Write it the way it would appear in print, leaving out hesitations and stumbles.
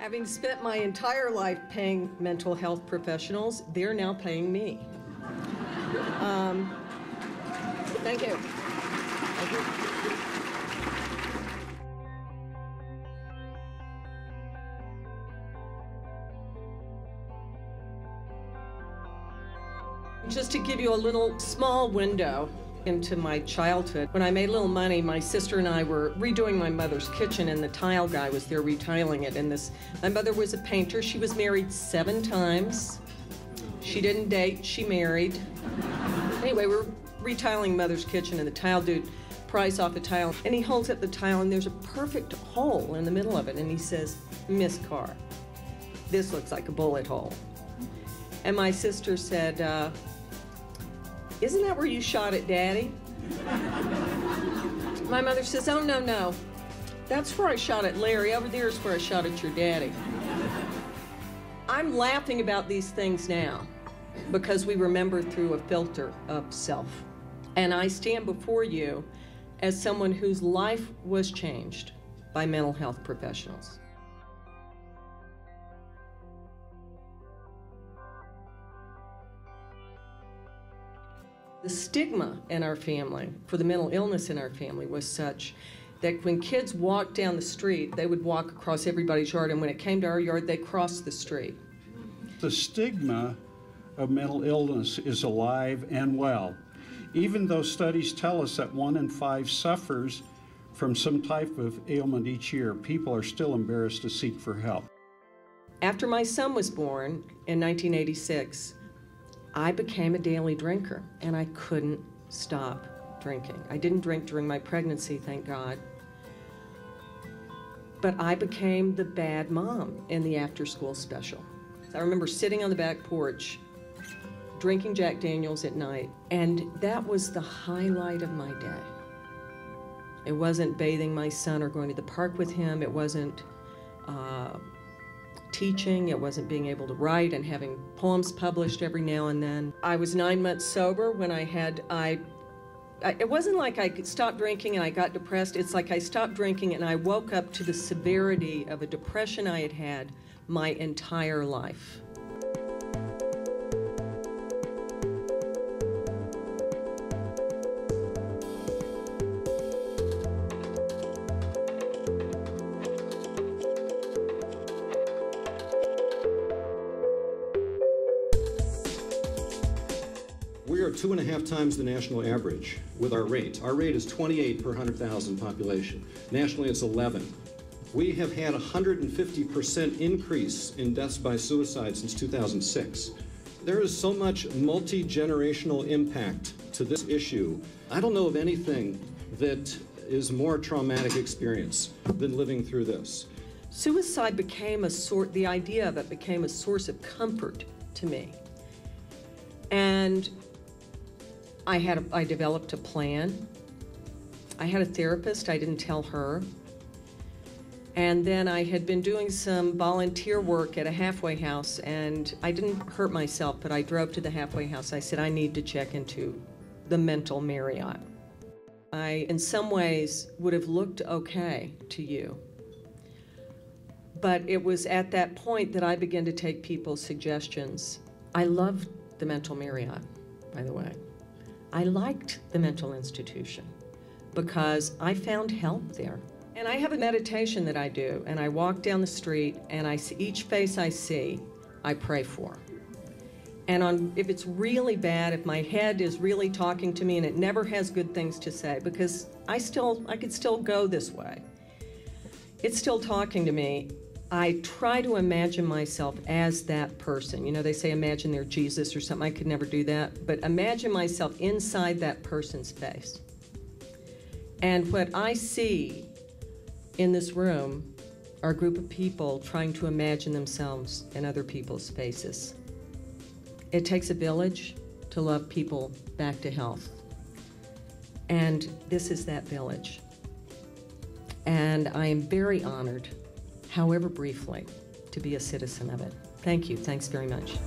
Having spent my entire life paying mental health professionals, they're now paying me. Thank you. Thank you. Just to give you a little small window into my childhood, when I made a little money, my sister and I were redoing my mother's kitchen, and the tile guy was there retiling it. And my mother was a painter. She was married 7 times. She didn't date, she married. Anyway, we're retiling mother's kitchen, and the tile dude pries off a tile, and he holds up the tile, and there's a perfect hole in the middle of it, and he says, "Miss Carr, this looks like a bullet hole." And my sister said, "Isn't that where you shot at Daddy?" My mother says, "Oh, no, no. That's where I shot at Larry. Over there is where I shot at your daddy." I'm laughing about these things now because we remember through a filter of self. And I stand before you as someone whose life was changed by mental health professionals. The stigma in our family for the mental illness in our family was such that when kids walked down the street, they would walk across everybody's yard, and when it came to our yard, they crossed the street. The stigma of mental illness is alive and well. Even though studies tell us that 1 in 5 suffers from some type of ailment each year, people are still embarrassed to seek for help. After my son was born in 1986, I became a daily drinker, and I couldn't stop drinking. I didn't drink during my pregnancy, thank God. But I became the bad mom in the after-school special. I remember sitting on the back porch, drinking Jack Daniels at night, and that was the highlight of my day. It wasn't bathing my son or going to the park with him. It wasn't teaching. It wasn't being able to write and having poems published every now and then. I was 9 months sober when it wasn't like I stopped drinking and I got depressed. It's like I stopped drinking and I woke up to the severity of a depression I had had my entire life. We are 2.5 times the national average with our rate. Our rate is 28 per 100,000 population. Nationally, it's 11. We have had a 150% increase in deaths by suicide since 2006. There is so much multi-generational impact to this issue. I don't know of anything that is more traumatic experience than living through this. Suicide became the idea of it became a source of comfort to me. And I developed a plan. I had a therapist, I didn't tell her. And then I had been doing some volunteer work at a halfway house, and I didn't hurt myself, but I drove to the halfway house. I said, I need to check into the mental Marriott. I, in some ways, would have looked okay to you. But it was at that point that I began to take people's suggestions. I loved the mental Marriott, by the way. I liked the mental institution because I found help there. And I have a meditation that I do, and I walk down the street, and I see each face I see, I pray for. And if it's really bad, if my head is really talking to me and it never has good things to say, because I could still go this way, it's still talking to me, I try to imagine myself as that person. You know, they say imagine they're Jesus or something. I could never do that. But imagine myself inside that person's face. And what I see in this room are a group of people trying to imagine themselves in other people's faces. It takes a village to love people back to health. And this is that village. And I am very honored, however briefly, to be a citizen of it. Thank you. Thanks very much.